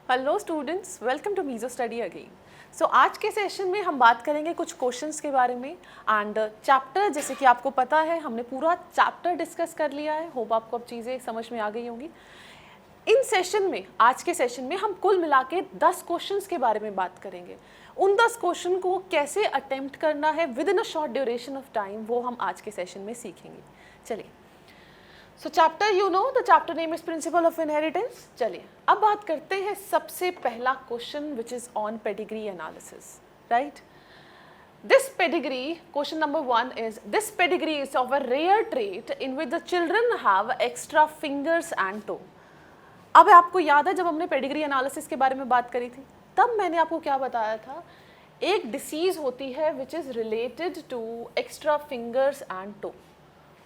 Hello students, welcome to मीजो study again. So आज के सेशन में हम बात करेंगे कुछ क्वेश्चंस के बारे में एंड चैप्टर, जैसे कि आपको पता है हमने पूरा चैप्टर डिस्कस कर लिया है। होप आपको अब चीज़ें समझ में आ गई होंगी। इन सेशन में, आज के सेशन में हम कुल मिला के 10 क्वेश्चंस के बारे में बात करेंगे। उन 10 क्वेश्चन को कैसे अटेम्प्ट करना है with in a short duration of time, वो हम आज के सेशन में सीखेंगे। चलिए, सो chapter the chapter name is principle of inheritance. चलिए अब बात करते हैं सबसे पहला question which is on pedigree analysis, right. This pedigree, question number 1 is this pedigree is of a rare trait in which the children have extra fingers and toe। अब आपको याद है जब हमने पेडिग्री एनालिसिस के बारे में बात करी थी, तब मैंने आपको क्या बताया था, एक डिसीज होती है which is related to extra fingers and toe,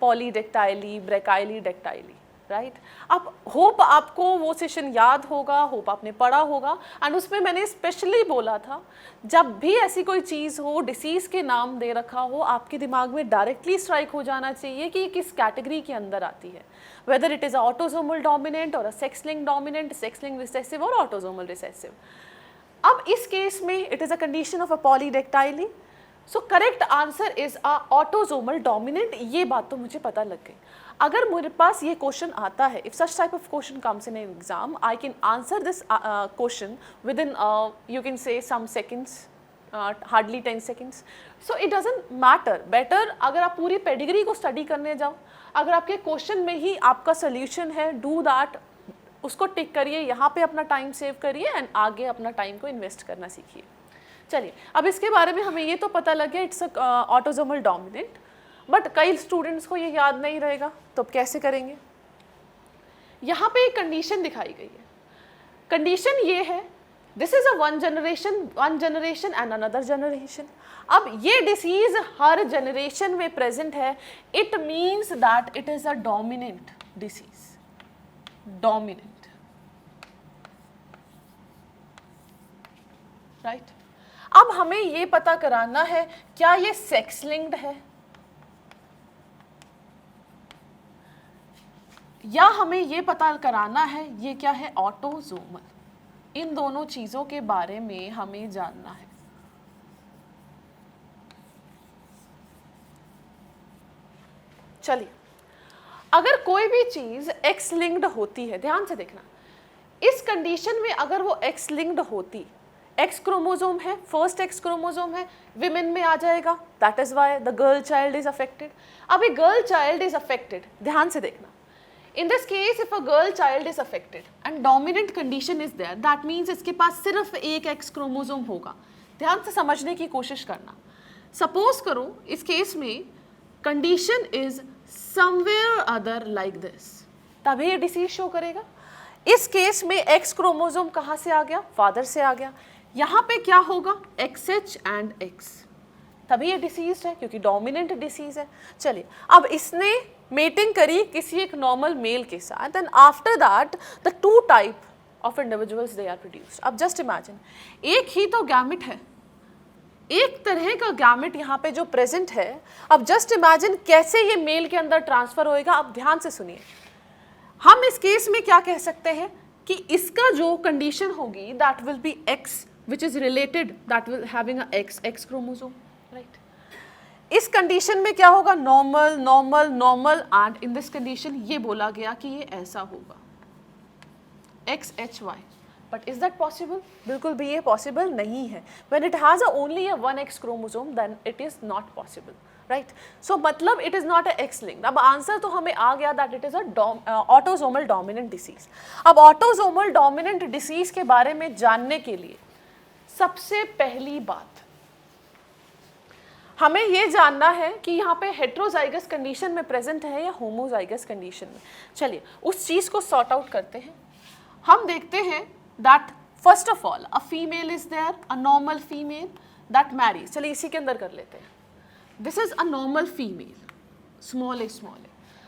polydactyly, brachydactyly, right. अब होप आपको वो सेशन याद होगा, होप आपने पढ़ा होगा एंड उसमें मैंने स्पेशली बोला था जब भी ऐसी कोई चीज़ हो, डिसीज़ के नाम दे रखा हो, आपके दिमाग में डायरेक्टली स्ट्राइक हो जाना चाहिए कि किस कैटेगरी के अंदर आती है, whether it is autosomal dominant और sex link dominant, sex link recessive और ऑटोसोमल रिसेसिव। अब इस केस में it is a condition of a polydactyly, so correct answer is a autosomal dominant. ये बात तो मुझे पता लग गई। अगर मेरे पास ये क्वेश्चन आता है, if such type of question comes in an exam, I can answer this question within you can say some seconds, hardly 10 seconds. So it doesn't matter, better अगर आप पूरी पेडिग्री को स्टडी करने जाओ, अगर आपके क्वेश्चन में ही आपका सोल्यूशन है, डू दैट, उसको टिक करिए, यहाँ पे अपना टाइम सेव करिए एंड आगे अपना टाइम को इन्वेस्ट करना सीखिए। चलिए, अब इसके बारे में हमें ये तो पता लग गया इट्स ऑटोसोमल डोमिनेंट, बट कई स्टूडेंट्स को ये याद नहीं रहेगा, तो अब कैसे करेंगे। यहाँ पे एक कंडीशन दिखाई गई है। कंडीशन ये है, this is a one generation and another generation. अब ये डिसीज हर जनरेशन में प्रेजेंट है, it means that it is a dominant disease, dominant, right. अब हमें ये पता कराना है क्या ये सेक्स लिंक्ड है या हमें ये पता कराना है ये क्या है, ऑटोसोमल। इन दोनों चीजों के बारे में हमें जानना है। चलिए, अगर कोई भी चीज एक्स लिंक्ड होती है, ध्यान से देखना, इस कंडीशन में अगर वो एक्स लिंक्ड होती, एक्स क्रोमोसोम है, फर्स्ट एक्स क्रोमोसोम है, विमेन में आ जाएगा, that is why the girl child is affected. अब a girl child is affected, ध्यान से देखना, in this case if a girl child is affected and dominant condition is there, that means इसके पास सिर्फ एक एक्स क्रोमोसोम होगा। ध्यान से समझने की कोशिश करना। सपोज करो इस केस में condition is somewhere other like this, तभी ये डिसीज शो करेगा। इस केस में एक्स क्रोमोसोम कहाँ से आ गया, फादर से आ गया। यहाँ पे क्या होगा, XH एंड X, तभी ये डिसीज है क्योंकि डोमिनेंट डिसीज है। चलिए, अब इसने मेटिंग करी किसी एक नॉर्मल मेल के साथ and after that the two type of individuals they are produced. अब जस्ट इमेजिन, एक ही तो गैमेट है, एक तरह का गैमेट यहाँ पे जो प्रेजेंट है। अब जस्ट इमेजिन कैसे ये मेल के अंदर ट्रांसफर होएगा। अब ध्यान से सुनिए, हम इस केस में क्या कह सकते हैं कि इसका जो कंडीशन होगी that will be x which is related, that will having a X chromosome, right। इस कंडीशन में क्या होगा, normal normal normal, and in this condition ये बोला गया कि ये ऐसा होगा, XHY। But is that possible? बिल्कुल भी ये पॉसिबल नहीं है। When it has only a 1 X chromosome then it is not possible, right. So मतलब it is not a X linked. अब आंसर तो हमें आ गया that it is a autosomal dominant disease. अब ऑटोसोमल डोमिनेंट डिसीज के बारे में जानने के लिए सबसे पहली बात हमें यह जानना है कि यहाँ पे हेट्रोजाइगस कंडीशन में प्रेजेंट है या होमोजाइगस कंडीशन में। चलिए उस चीज को सॉर्ट आउट करते हैं। हम देखते हैं that first of all a female is there, a normal female that marries. चलिए इसी के अंदर कर लेते हैं। This is a normal female, small a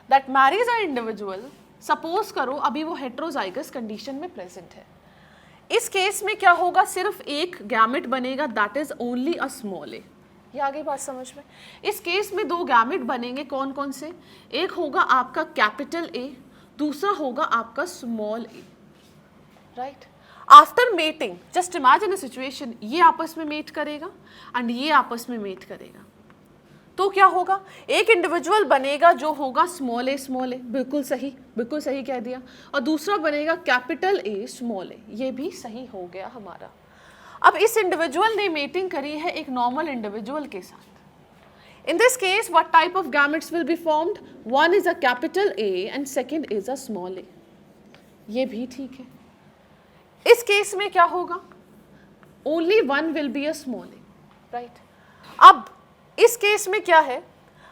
that marries a individual. Suppose करो अभी वो हेट्रोजाइगस कंडीशन में प्रेजेंट है। इस केस में क्या होगा, सिर्फ एक गैमेट बनेगा, that is only a small A. ये आ गई बात समझ में। इस केस में 2 गैमेट बनेंगे, कौन कौन से, एक होगा आपका कैपिटल ए, दूसरा होगा आपका small A, right. After mating just imagine a situation, ये आपस में मेट करेगा एंड ये आपस में मेट करेगा, तो क्या होगा, एक इंडिविजुअल बनेगा जो होगा स्मॉल ए, बिल्कुल सही कह दिया, और दूसरा बनेगा कैपिटल ए स्मॉल ए, ये भी सही हो गया हमारा। अब इस इंडिविजुअल ने मेटिंग करी है एक नॉर्मल इंडिविजुअल के साथ। In this case, what type of gametes will be formed? One is a capital A and second is a small a. ये भी ठीक है। इस केस में क्या होगा? Only one will be a small a, right? अब इस केस में क्या है?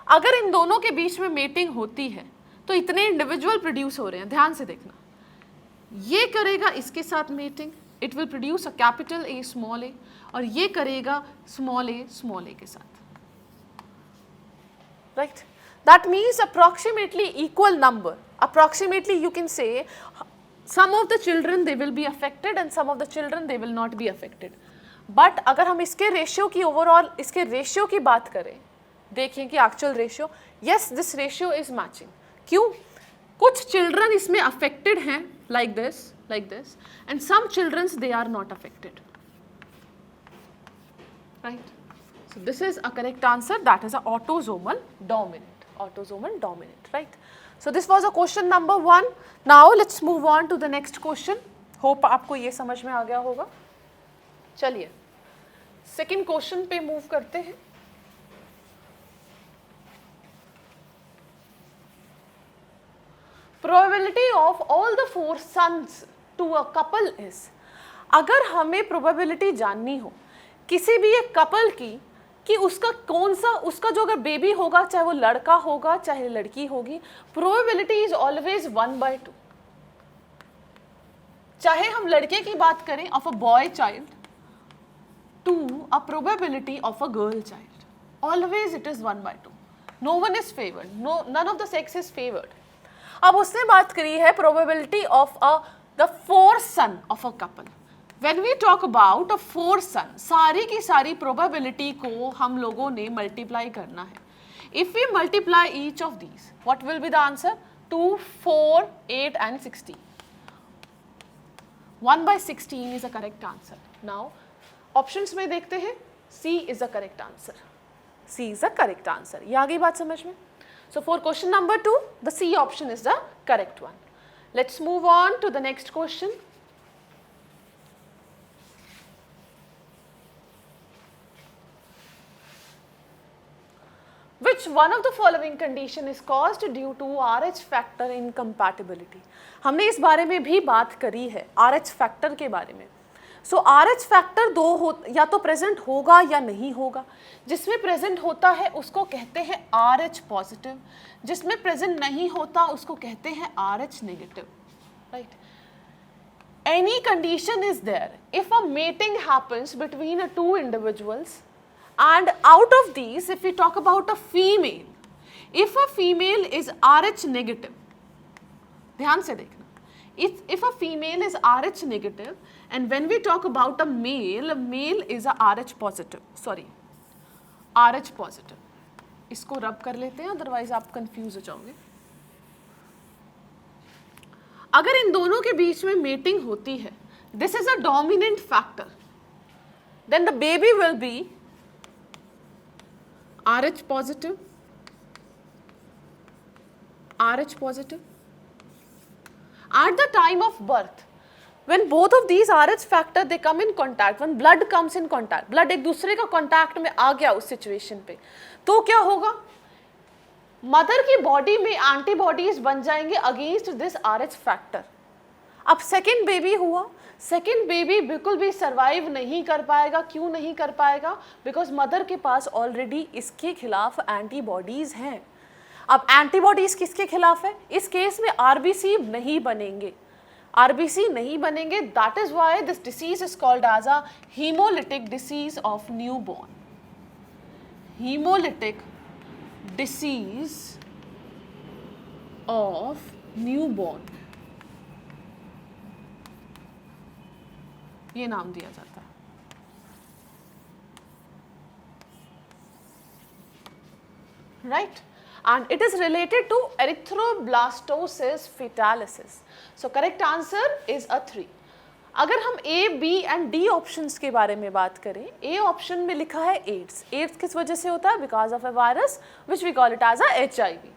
अगर इन दोनों के बीच में मेटिंग होती है तो इतने इंडिविजुअल प्रोड्यूस हो रहे हैं, ध्यान से देखना। ये करेगा इसके साथ mating, it will produce a capital A small A, और ये करेगा स्मॉल ए के साथ, right? That means approximately equal number. Approximately you can say some of the children they will be affected and some of the children they will not be affected. But अगर हम इसके ratio की overall इसके ratio की बात करें, देखें कि actual ratio, yes this ratio is matching. क्यों? कुछ चिल्ड्रन इसमें अफेक्टेड हैं like this and some children they are not affected, right? So this is a correct answer, that is a autosomal dominant, right? So this was a question number 1. Now let's move on to the next question. Hope आपको ये समझ में आ गया होगा। चलिए second question पे move करते हैं। Probability of all the 4 sons to a couple is, अगर हमें प्रोबेबिलिटी जाननी हो किसी भी एक कपल की कि उसका कौन सा, उसका जो अगर बेबी होगा, चाहे वो लड़का होगा चाहे लड़की होगी, प्रोबेबिलिटी इज ऑलवेज 1/2। चाहे हम लड़के की बात करें of a boy child to a probability of a girl child, always it is 1/2। No one is favoured, none of the sex is favoured. अब उसने बात करी है probability of the 4 son of a couple. When we talk about a 4 son, सारी की सारी probability को हम लोगों ने multiply करना है। If we multiply each of these, what will be the answer? 2, 4, 8 and 16. 1/16 is a correct answer. Now, options में देखते हैं, C is a correct answer. C is a correct answer. ये आ गई बात समझ में? So for question number 2, the C option is the correct one. Let's move on to the next question. Which one of the following condition is caused due to RH factor incompatibility? हमने इस बारे में भी बात करी है, RH factor के बारे में। So RH factor या तो प्रेजेंट होगा या नहीं होगा। जिसमें प्रेजेंट होता है उसको कहते हैं RH पॉजिटिव, जिसमें प्रेजेंट नहीं होता उसको कहते हैं RH negative, right? Any condition is there if a mating happens between 2 individuals. And out of these, if we talk about a female, if a female is RH negative, ध्यान से देखना, if a female is RH negative, and when we talk about a male is a RH positive, RH positive. इसको रब कर लेते हैं, otherwise आप confuse हो जाओगे। अगर इन दोनों के बीच में मेटिंग होती है, this is a dominant factor, then the baby will be RH positive, RH positive. At the time of birth, when both of these RH factor they come in contact, when blood comes in contact, blood एक दूसरे का contact में आ गया उस situation पे, तो क्या होगा? मदर की बॉडी में एंटीबॉडीज बन जाएंगे अगेंस्ट दिस RH फैक्टर। अब सेकेंड बेबी हुआ, सेकेंड बेबी बिल्कुल भी सरवाइव नहीं कर पाएगा। क्यों नहीं कर पाएगा? बिकॉज मदर के पास ऑलरेडी इसके खिलाफ एंटीबॉडीज हैं। अब एंटीबॉडीज किसके खिलाफ है? इस केस में आरबीसी नहीं बनेंगे, आरबीसी नहीं बनेंगे। That is why this disease is called as a hemolytic disease of newborn. Hemolytic disease of newborn, ये नाम दिया जाता है। Right, and it is related to erythroblastosis fetalis. So correct answer is a 3. अगर हम ए, B and D options के बारे में बात करें, ए ऑप्शन में लिखा है एड्स। एड्स किस वजह से होता है? Because of a virus which we call it as a HIV।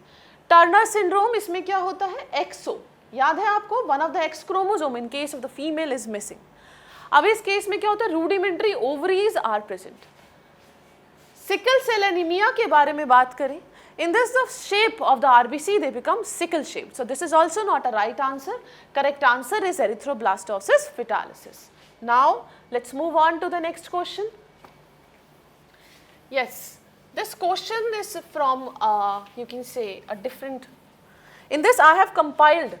Turner syndrome, इसमें क्या होता है? एक्सो, याद है आपको, one of the X chromosome in case of the female is missing. अब इस केस में क्या होता है? Rudimentary ovaries are present. Sickle cell anaemia के बारे में बात करें, in this the shape of the RBC they become sickle shaped, so this is also not a right answer. Correct answer is erythroblastosis fetalis. Now let's move on to the next question. Yes, this question is from you can say a different, in this I have compiled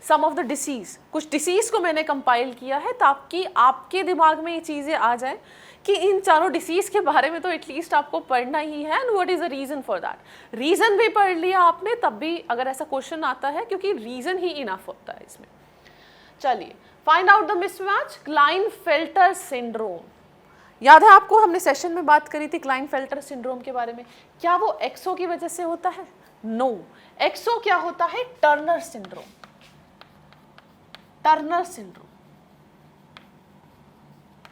some of the disease, कुछ disease को मैंने compile किया है ताकि आपके दिमाग में ये चीज़ें आ जाएं कि इन चारों डिसीज़ के बारे में तो एटलीस्ट आपको पढ़ना ही है, and what is the reason for that. Reason भी पढ़ लिया आपने तब भी अगर ऐसा क्वेश्चन आता है, क्योंकि रीज़न ही इनफ होता है इसमें। चलिए, find out the mismatch. Klinefelter syndrome, याद है आपको हमने सेशन में बात करी थी क्लाइनफेल्टर सिंड्रोम के बारे में। क्या वो एक्सो की वजह से होता है? नो, एक्सो क्या होता है? Turner syndrome. Turner syndrome,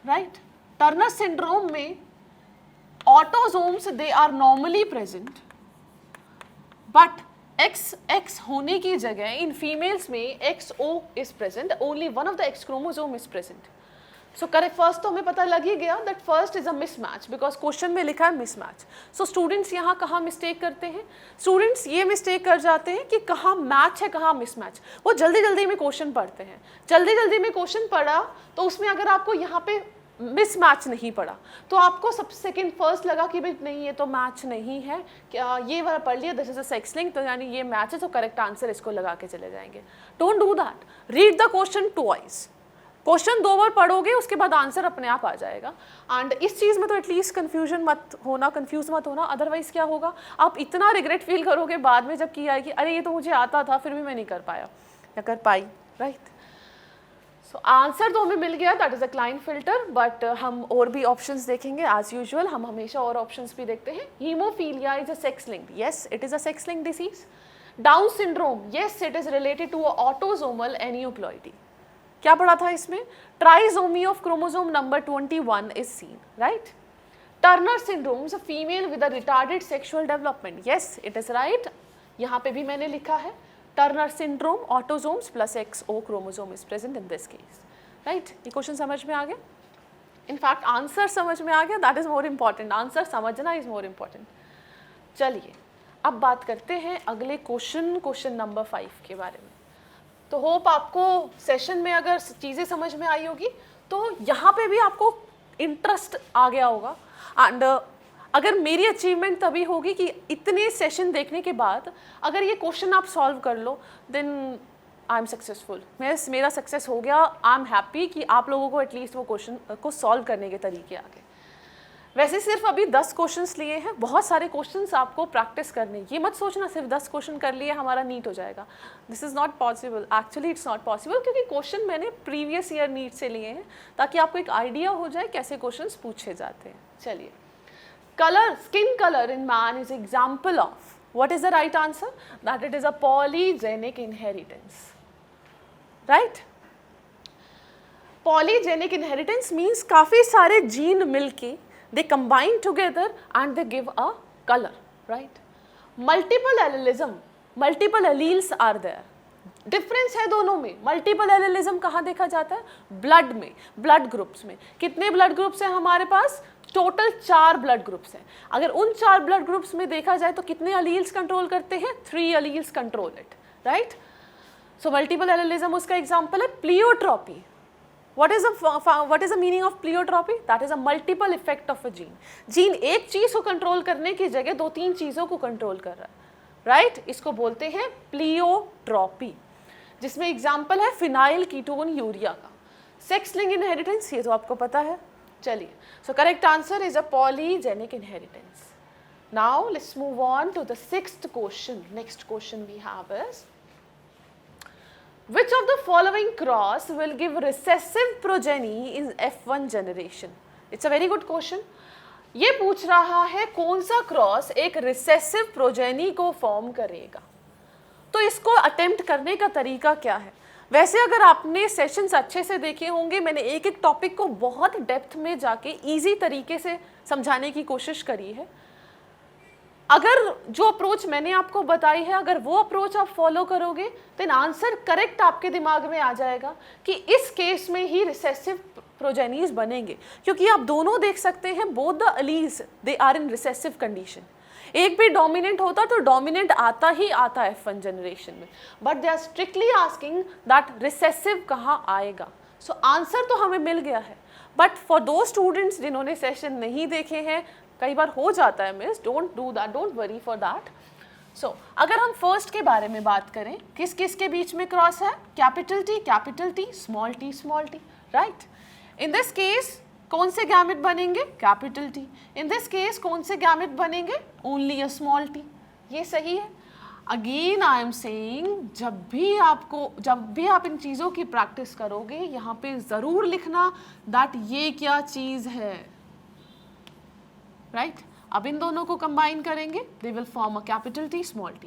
right. Turner syndrome में autosomes they are normally present, but XX होने की जगह इन फीमेल्स में XO is present, only one of the X chromosome is present. So correct, first तो हमें पता लग ही गया that first is a mismatch, because question में लिखा है मिसमैच। सो स्टूडेंट्स यहाँ कहाँ मिस्टेक करते हैं? स्टूडेंट्स ये मिस्टेक कर जाते हैं कि कहाँ मैच है कहाँ मिसमैच। वो जल्दी जल्दी में क्वेश्चन पढ़ते हैं, जल्दी जल्दी में क्वेश्चन पढ़ा तो उसमें अगर आपको यहाँ पे मिसमैच नहीं पड़ा तो आपको सब सेकंड फर्स्ट लगा कि भाई नहीं ये तो मैच नहीं है, क्या ये वाला पढ़ लिया this is a sex link, तो यानी ये मैच है, तो करेक्ट आंसर इसको लगा के चले जाएंगे। Don't do that, read the question twice. Question 2 बार पढ़ोगे उसके बाद आंसर अपने आप आ जाएगा। एंड इस चीज़ में तो एटलीस्ट कंफ्यूज मत होना, अदरवाइज क्या होगा, आप इतना रिग्रेट फील करोगे बाद में जब किया है कि अरे ये तो मुझे आता था फिर भी मैं नहीं कर पाया या कर पाई, राइट। सो आंसर तो हमें मिल गया, दैट इज अ क्लाइनफिल्टर, बट हम और भी ऑप्शंस देखेंगे एज यूजुअल, हम हमेशा और ऑप्शंस भी देखते हैं। Haemophilia is a sex linked, yes it is a sex linked disease. Down syndrome, yes it is related to autosomal aneuploidy. क्या पढ़ा था इसमें? Trisomy of chromosome number 21 is seen, right. Turner syndrome is a female with a retarded sexual development, yes it is right, यहाँ पे भी मैंने लिखा है Turner syndrome, autosomes plus XO chromosome is present in this case, right. ये question समझ में आ गया? इनफैक्ट आंसर समझ में आ गया, that is more important, answer समझना इज मोर इम्पॉर्टेंट। चलिए अब बात करते हैं अगले क्वेश्चन नंबर 5 के बारे में। तो होप आपको सेशन में अगर चीज़ें समझ में आई होगी तो यहाँ पे भी आपको इंटरेस्ट आ गया होगा, एंड अगर मेरी अचीवमेंट तभी होगी कि इतने सेशन देखने के बाद अगर ये क्वेश्चन आप सॉल्व कर लो देन आई एम सक्सेसफुल, मेरा सक्सेस हो गया। आई एम हैप्पी कि आप लोगों को एटलीस्ट वो क्वेश्चन को सॉल्व करने के तरीके आ गए। वैसे सिर्फ अभी 10 क्वेश्चंस लिए हैं, बहुत सारे क्वेश्चंस आपको प्रैक्टिस करने, ये मत सोचना सिर्फ 10 क्वेश्चन कर लिए हमारा नीट हो जाएगा, this is not possible, actually it's not possible, क्योंकि क्वेश्चन मैंने प्रीवियस ईयर नीट से लिए हैं ताकि आपको एक आइडिया हो जाए कैसे क्वेश्चंस पूछे जाते हैं। चलिए, colour, skin colour in man is example of, what is the right answer? That it is a polygenic inheritance, right. Polygenic inheritance means काफ़ी सारे जीन मिलके they combine together and they give a color, right? Multiple allelism, multiple alleles are there. Difference है दोनों में। Multiple allelism कहाँ देखा जाता है? ब्लड में, ब्लड ग्रुप्स में। कितने ब्लड ग्रुप्स हैं हमारे पास? टोटल 4 ब्लड ग्रुप्स हैं। अगर उन 4 ब्लड ग्रुप्स में देखा जाए तो कितने अलील्स कंट्रोल करते हैं? 3 alleles control it, right. So multiple allelism उसका एग्जाम्पल है। Pleiotropy, what is the meaning of pleiotropy? That is a multiple effect of a gene. Gene एक चीज को कंट्रोल करने की जगह 2-3 चीजों को कंट्रोल कर रहा है, राइट। इसको बोलते हैं प्लियोट्रॉपी, जिसमें एग्जाम्पल है फिनाइल कीटोन यूरिया का। सेक्स लिंक इनहेरिटेंस, ये तो आपको पता है। चलिए, so correct answer is a polygenic inheritance. Now let's move on to the 6th question. Next question we have is, which of the following cross will give recessive progeny in F1 generation? It's a very good question. ये पूछ रहा है कौन सा cross एक recessive progeny को form करेगा। तो इसको अटेम्प्ट करने का तरीका क्या है? वैसे अगर आपने सेशंस अच्छे से देखे होंगे, मैंने एक एक टॉपिक को बहुत डेप्थ में जाके इजी तरीके से समझाने की कोशिश करी है। अगर जो अप्रोच मैंने आपको बताई है, अगर वो अप्रोच आप फॉलो करोगे, देन आंसर करेक्ट आपके दिमाग में आ जाएगा कि इस केस में ही रिसेसिव प्रोजेनीज बनेंगे, क्योंकि आप दोनों देख सकते हैं, both the alleles they are in recessive condition. एक भी डोमिनेंट होता तो डोमिनेंट आता ही आता F1 जनरेशन में, but they are strictly asking that recessive कहाँ आएगा। सो आंसर तो हमें मिल गया है, बट फॉर दो स्टूडेंट्स जिन्होंने सेशन नहीं देखे हैं, कई बार हो जाता है miss, don't do that, don't worry for that. So अगर हम फर्स्ट के बारे में बात करें, किस किस के बीच में क्रॉस है? Capital T, small t, right. In this case कौन से गैमेट बनेंगे? Capital T। In this case कौन से गैमेट बनेंगे? Only a small t। ये सही है। अगेन आई एम सेइंग, जब भी आप इन चीज़ों की प्रैक्टिस करोगे, यहाँ पे ज़रूर लिखना दैट ये क्या चीज़ है, राइट। अब इन दोनों को कंबाइन करेंगे, they will form a capital T, small t।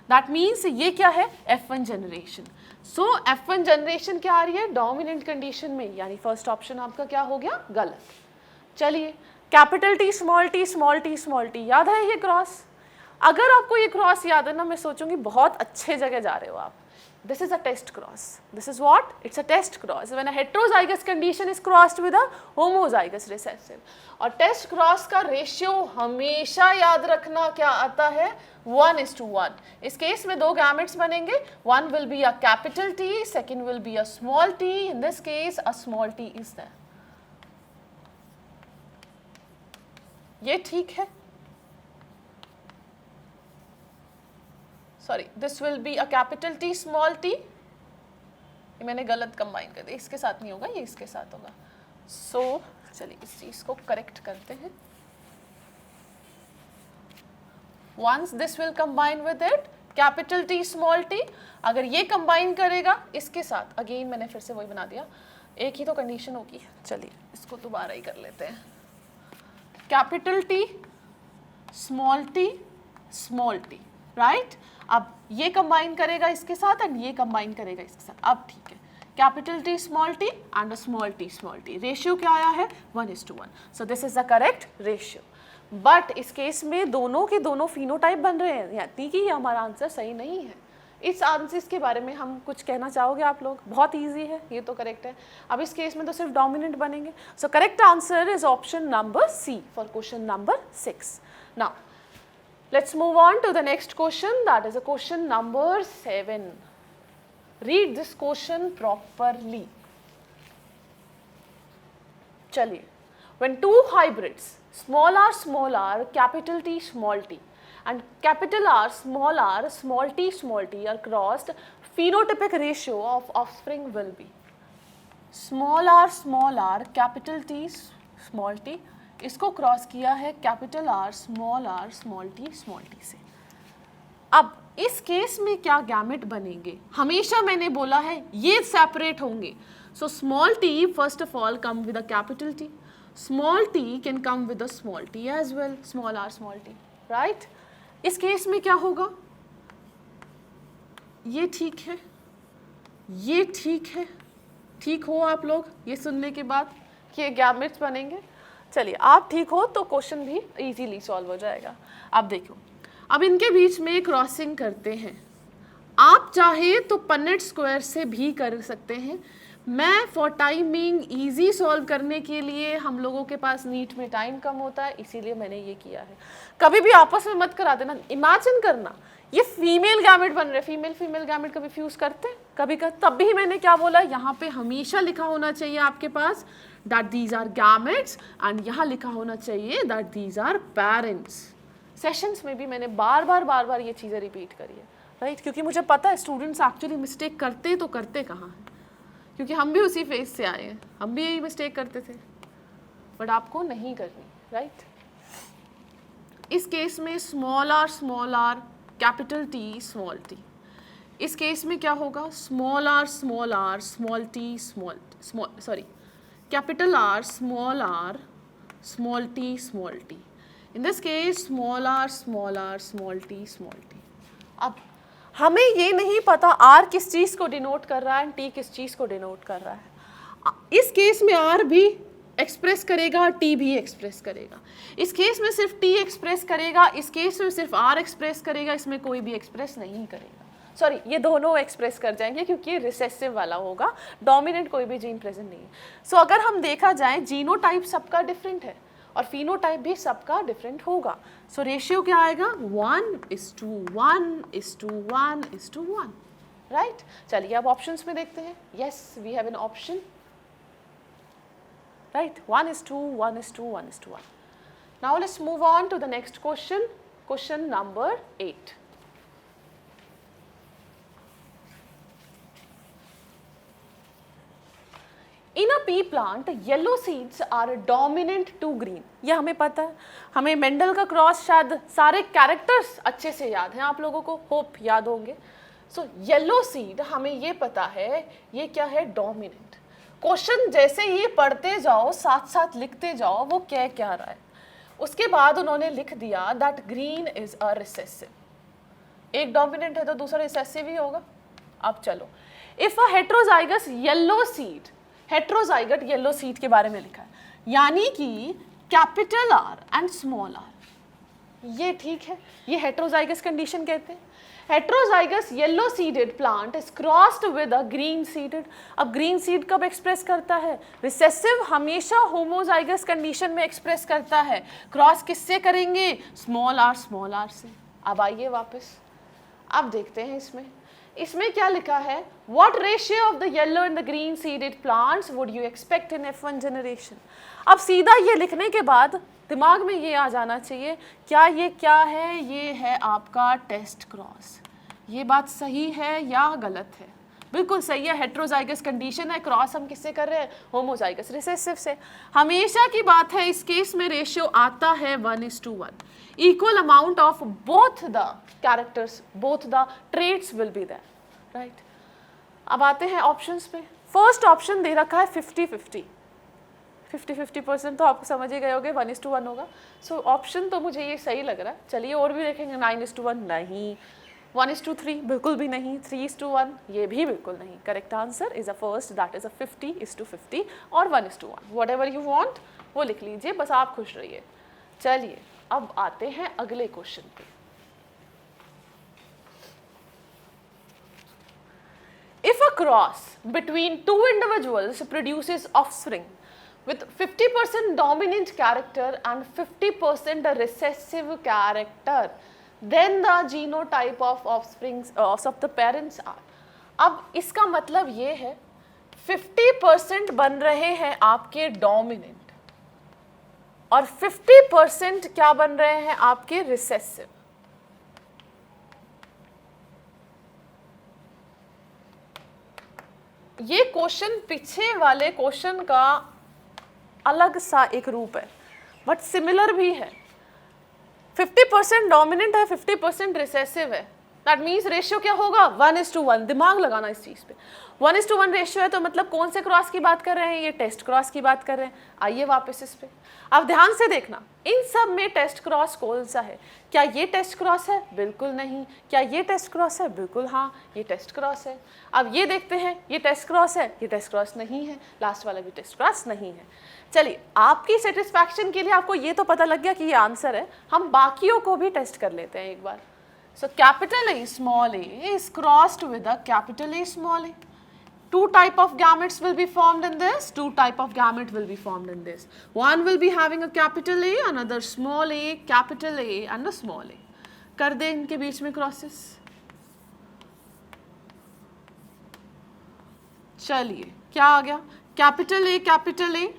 That means ये क्या है? F1 generation. सो F1 जनरेशन क्या आ रही है? डोमिनेंट कंडीशन में, यानी फर्स्ट ऑप्शन आपका क्या हो गया? गलत। चलिए, कैपिटल T, स्मॉल t, याद है ये क्रॉस? अगर आपको ये क्रॉस याद है ना, मैं सोचूंगी बहुत अच्छे जगह जा रहे हो आप। This is a test cross. This is what? It's a test cross. When a heterozygous condition is crossed with a homozygous recessive. और टेस्ट क्रॉस का रेशियो हमेशा याद रखना क्या आता है? 1:1. इस केस में दो गैमेट्स बनेंगे, one will be a capital T, second will be a small t. In this case, a small t is there. ये ठीक है? Sorry, this will be a capital T, small t। ये मैंने गलत combine कर दिया, इसके साथ नहीं होगा, ये इसके साथ होगा। सो चलिए इस चीज़ को करेक्ट करते हैं। Once this will combine with it, capital T, small t, अगर ये कंबाइन करेगा इसके साथ, अगेन मैंने फिर से वही बना दिया, एक ही तो कंडीशन होगी। चलिए इसको दोबारा ही कर लेते हैं। Capital T, small t, right. अब ये कंबाइन करेगा इसके साथ एंड ये कंबाइन करेगा इसके साथ। अब ठीक है, capital T, small t and small t। Ratio क्या आया है? 1:1। So this is the correct ratio. But इस केस में दोनों के दोनों फिनोटाइप बन रहे हैं, यानी कि ये हमारा आंसर सही नहीं है। इस आंसर के बारे में हम कुछ कहना चाहोगे आप लोग? बहुत ईजी है, ये तो करेक्ट है। अब इस केस में तो सिर्फ डोमिनेंट बनेंगे। सो correct answer is option number C for question number 6। Now let's move on to the next question, that is a question number 7. Read this question properly. चलिए, when two hybrids small r, capital T, small t, and capital R, small t are crossed, phenotypic ratio of offspring will be small r, capital T, small t, इसको cross किया है capital R, small t से। अब इस case में क्या gamete बनेंगे? हमेशा मैंने बोला है ये सेपरेट होंगे। So small t first of all come with a capital T, small t can come with a small t as well, small t, right. इस केस में क्या होगा? ये ठीक है, ये ठीक है, ठीक हो आप लोग ये सुनने के बाद कि ये गैमेट्स बनेंगे? चलिए, आप ठीक हो तो क्वेश्चन भी इजीली सॉल्व हो जाएगा। अब देखो, अब इनके बीच में क्रॉसिंग करते हैं। आप चाहे तो पन्नेट स्क्वायर से भी कर सकते हैं। मैं फॉर टाइमिंग इजी सॉल्व करने के लिए, हम लोगों के पास नीट में टाइम कम होता है, इसीलिए मैंने ये किया है। कभी भी आपस में मत करा देना। इमेजिन करना ये फीमेल गैमेट बन रहे, फीमेल गैमेट कभी फ्यूज करते हैं? कभी कर, तब भी मैंने क्या बोला, यहाँ पे हमेशा लिखा होना चाहिए आपके पास that these are gametes and यहाँ लिखा होना चाहिए that these are parents। Sessions में भी मैंने बार बार ये चीज़ें रिपीट करी है, राइट, क्योंकि मुझे पता है स्टूडेंट्स एक्चुअली मिस्टेक करते तो करते कहाँ हैं, क्योंकि हम भी उसी फेज से आए हैं, हम भी यही मिस्टेक करते थे, बट आपको नहीं करनी, राइट। इस केस में small r, capital T, small t। इस केस में क्या होगा? Small r, small t, capital R, small t। In this case, small r, small t। अब हमें ये नहीं पता आर किस चीज़ को डिनोट कर रहा है एंड टी किस चीज़ को डिनोट कर रहा है। इस केस में आर भी एक्सप्रेस करेगा, टी भी एक्सप्रेस करेगा। इस केस में सिर्फ टी एक्सप्रेस करेगा, इस केस में सिर्फ आर एक्सप्रेस करेगा, इसमें कोई भी एक्सप्रेस नहीं करेगा। सॉरी, ये दोनों एक्सप्रेस कर जाएंगे क्योंकि ये रिसेसिव वाला होगा, डोमिनेंट कोई भी जीन प्रेजेंट नहीं है। सो अगर हम देखा जाए जीनोटाइप सबका डिफरेंट है और फिनोटाइप भी सबका डिफरेंट होगा। सो रेशियो क्या आएगा? 1:1:1:1:1, राइट। चलिए अब ऑप्शंस में देखते हैं। Yes, we have an option, right, 1:1:1:1. Now let's move on to the next question, question number 8. In a pea plant, yellow seeds are dominant to green. यह हमें पता है, हमें मेंडल का क्रॉस शायद सारे कैरेक्टर्स अच्छे से याद हैं, आप लोगों को होप याद होंगे। सो येलो सीड हमें ये पता है ये क्या है? डोमिनेंट। क्वेश्चन जैसे ये पढ़ते जाओ साथ साथ लिखते जाओ वो कह क्या रहा है। उसके बाद उन्होंने लिख दिया that green is a recessive. एक डोमिनेंट है तो दूसरा रिसेसिव ही होगा। अब चलो, if a heterozygous yellow seed, heterozygote yellow seed के बारे में लिखा है, यानी कि capital R and small R, ये ठीक है, ये हेट्रोजाइगस कंडीशन कहते हैं। Heterozygous yellow seeded plant is crossed with a green seeded. अब ग्रीन सीड कब एक्सप्रेस करता है? रिसेसिव हमेशा होमोजाइगस कंडीशन में एक्सप्रेस करता है। क्रॉस किससे करेंगे? स्मॉल आर से। अब आइए वापस, अब देखते हैं इसमें क्या लिखा है? What ratio of the yellow and the green seeded plants would you expect in F1 generation? अब सीधा ये लिखने के बाद दिमाग में ये आ जाना चाहिए, क्या है? ये है आपका टेस्ट क्रॉस। ये बात सही है या गलत है? बिल्कुल सही है, हेट्रोजाइगस कंडीशन है, क्रॉस हम किससे कर रहे हैं? होमोजाइगस रिसेसिव से। हमेशा की बात है, इस केस में रेशियो आता है 1:1, equal amount of both the characters, both the traits will be there, right. अब आते हैं ऑप्शंस पे। फर्स्ट ऑप्शन दे रखा है 50-50, 50-50% तो आपको समझ ही गए होगे 1:1 होगा। सो ऑप्शन तो मुझे ये सही लग रहा है। चलिए और भी देखेंगे। 9:1 नहीं, 1:3 बिल्कुल भी नहीं, 3:1 ये भी बिल्कुल नहीं। Correct answer is a first, that is a 50:50 और 1:1। वट एवर यू वॉन्ट वो लिख लीजिए, बस आप खुश रहिए। चलिए अब आते हैं अगले क्वेश्चन पे। If a cross between two individuals produces offspring with 50% dominant character and 50% recessive character, then the genotype of offspring of the parents are. अब इसका मतलब ये है 50% बन रहे हैं आपके डोमिनेंट और 50% क्या बन रहे हैं आपके रिसेसिव। ये क्वेश्चन पीछे वाले क्वेश्चन का अलग सा एक रूप है बट सिमिलर भी है। 50% डोमिनेंट है, 50% रिसेसिव है। दैट मीन्स रेशियो क्या होगा? 1:1। दिमाग लगाना इस चीज़ पे। 1:1 रेशियो है तो मतलब कौन से क्रॉस की बात कर रहे हैं? ये टेस्ट क्रॉस की बात कर रहे हैं। आइए वापस इस पे, अब ध्यान से देखना, इन सब में टेस्ट क्रॉस कौन सा है? क्या ये टेस्ट क्रॉस है? बिल्कुल नहीं। क्या ये टेस्ट क्रॉस है? बिल्कुल हाँ, ये टेस्ट क्रॉस है। अब ये देखते हैं, ये टेस्ट क्रॉस है? ये टेस्ट क्रॉस नहीं है। लास्ट वाला भी टेस्ट क्रॉस नहीं है। चलिए आपकी सेटिस्फैक्शन के लिए आपको ये तो पता लग गया कि ये आंसर है, हम बाकियों को भी टेस्ट कर लेते हैं एक बार। So capital A small a is crossed with a capital A small a. Two type of gametes will be formed in this, two type of gamete will be formed in this. One will be having a capital A, another small a, capital A and a small a. कर दे इनके बीच में crosses. चलिए क्या आ गया? Capital A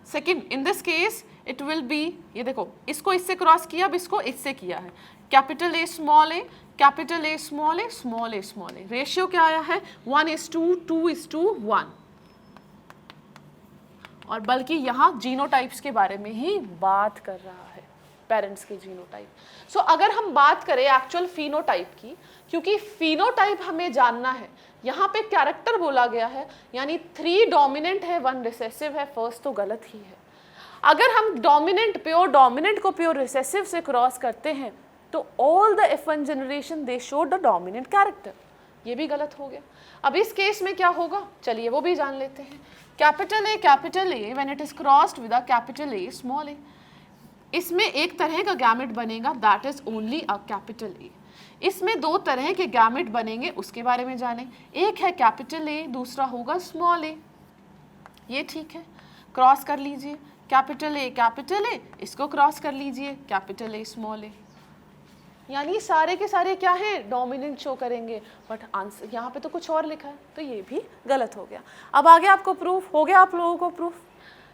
second, in this case it will be, ये देखो इसको इससे क्रॉस किया, अब इसको इससे किया है, capital A small a, capital A small a, small a small a। Ratio क्या आया है? 1:2:1। और बल्कि यहाँ जीनोटाइप्स के बारे में ही बात कर रहा है, पेरेंट्स के जीनोटाइप। सो अगर हम बात करें एक्चुअल फिनोटाइप की, क्योंकि फिनोटाइप हमें जानना है, यहाँ पे कैरेक्टर बोला गया है, यानी 3 डोमिनेंट है 1 रिसेसिव है, फर्स्ट तो गलत ही है। अगर हम प्योर डोमिनेंट को प्योर रिसेसिव से क्रॉस करते हैं तो all the F1 generation they showed the dominant character. ये भी गलत हो गया। अब इस केस में क्या होगा, चलिए वो भी जान लेते हैं। Capital A when it is crossed with a capital A small A, इसमें एक तरह का गैमेट बनेगा, that is only a capital A. इसमें दो तरह के गैमेट बनेंगे, उसके बारे में जाने। एक है कैपिटल ए, दूसरा होगा स्मॉल ए। ये ठीक है, क्रॉस कर लीजिए कैपिटल ए, इसको क्रॉस कर लीजिए कैपिटल ए स्मॉल ए, यानी सारे के सारे क्या हैं, डोमिनेंट शो करेंगे। बट आंसर यहाँ पे तो कुछ और लिखा है, तो ये भी गलत हो गया। अब आगे आपको प्रूफ हो गया, आप लोगों को प्रूफ।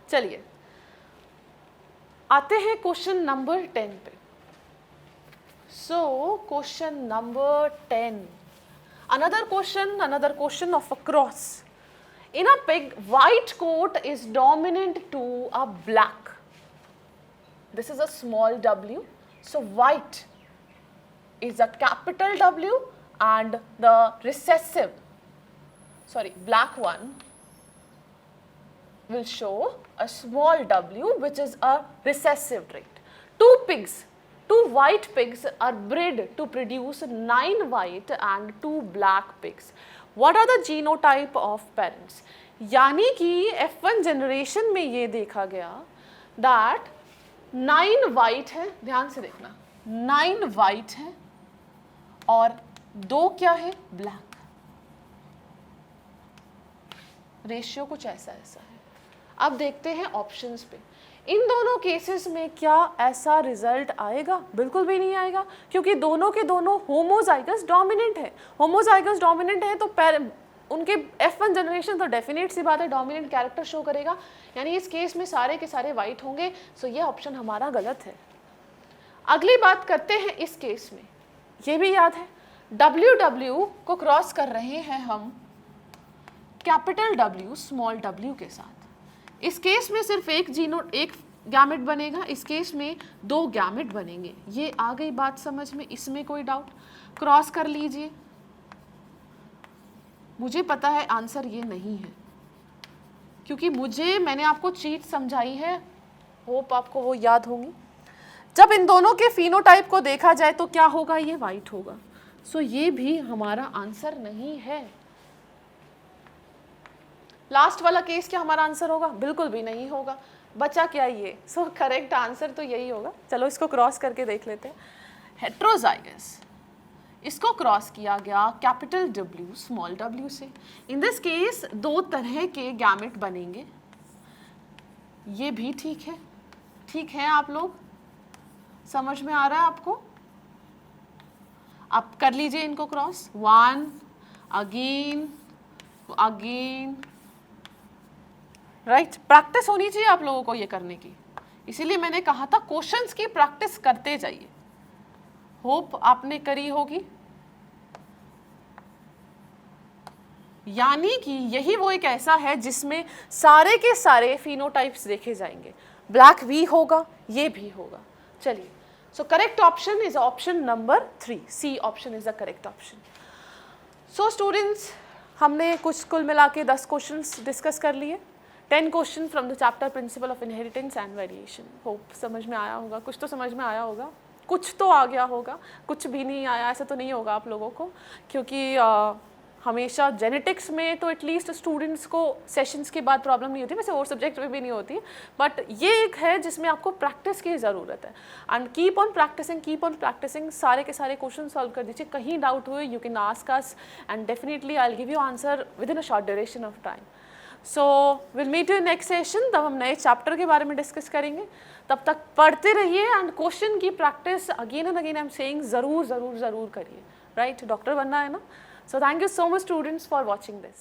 चलिए आते हैं क्वेश्चन नंबर 10 पे। So question number 10, another question of a cross. In a pig, white coat is dominant to a black. This is a small w, so white is a capital W and the black one will show a small w, which is a recessive trait. Two white pigs are bred to produce 9 white and 2 black pigs. What are the genotype of parents? यानी कि F1 generation में ये देखा गया that 9 white है, ध्यान से देखना, 9 white है और 2 क्या है, ब्लैक। रेशियो कुछ ऐसा है। अब देखते हैं ऑप्शंस पे। इन दोनों केसेस में क्या ऐसा रिजल्ट आएगा? बिल्कुल भी नहीं आएगा, क्योंकि दोनों के दोनों होमोजाइगस डोमिनेंट है। होमोजाइगस डोमिनेंट है तो उनके F1 जनरेशन तो डेफिनेट सी बात है डोमिनेंट कैरेक्टर शो करेगा, यानी इस केस में सारे के सारे वाइट होंगे। सो ये ऑप्शन हमारा गलत है। अगली बात करते हैं इस केस में, ये भी याद है WW को क्रॉस कर रहे हैं हम कैपिटल W स्मॉल w के साथ। इस केस में सिर्फ एक गैमेट बनेगा, इस केस में 2 गैमेट बनेंगे। ये आ गई बात समझ में, इसमें कोई डाउट? क्रॉस कर लीजिए। मुझे पता है आंसर ये नहीं है, क्योंकि मैंने आपको चीट समझाई है, होप आपको वो याद होंगी। जब इन दोनों के फिनोटाइप को देखा जाए तो क्या होगा, ये वाइट होगा। सो ये भी हमारा आंसर नहीं है। लास्ट वाला केस क्या हमारा आंसर होगा? बिल्कुल भी नहीं होगा। बचा क्या ये? सो करेक्ट आंसर तो यही होगा। चलो इसको क्रॉस करके देख लेते हैं। हेट्रोजाइगस, इसको क्रॉस किया गया कैपिटल W स्मॉल w से। इन दिस केस 2 तरह के गैमेट बनेंगे। ये भी ठीक है, ठीक है? आप लोग समझ में आ रहा है आपको? आप कर लीजिए इनको क्रॉस, 1 अगेन राइट। प्रैक्टिस होनी चाहिए आप लोगों को ये करने की, इसीलिए मैंने कहा था क्वेश्चंस की प्रैक्टिस करते जाइए। होप आपने करी होगी। यानी कि यही वो एक ऐसा है जिसमें सारे के सारे फिनोटाइप्स देखे जाएंगे। ब्लैक भी होगा, ये भी होगा। चलिए, so correct option is option number 3, C option is the correct option. So students, हमने कुछ कुल मिला के 10 क्वेश्चंस डिस्कस कर लिए। 10 question from the chapter principle of inheritance and variation. Hope समझ में आया होगा, कुछ तो समझ में आया होगा, कुछ तो आ गया होगा, कुछ भी नहीं आया ऐसा तो नहीं होगा आप लोगों को, क्योंकि हमेशा जेनेटिक्स में तो एटलीस्ट स्टूडेंट्स को सेशंस के बाद प्रॉब्लम नहीं होती, वैसे और सब्जेक्ट में भी नहीं होती, बट ये एक है जिसमें आपको प्रैक्टिस की ज़रूरत है। एंड कीप ऑन प्रैक्टिसिंग, सारे के सारे क्वेश्चन सॉल्व कर दीजिए। कहीं डाउट हुए you can ask us and definitely I will give you answer within a short duration of time. So will meet you next session, तब हम नए चैप्टर के बारे में डिस्कस करेंगे। तब तक पढ़ते रहिए एंड क्वेश्चन की practice again and again I am saying ज़रूर करिए। राइट, डॉक्टर बनना है ना। So thank you so much students for watching this.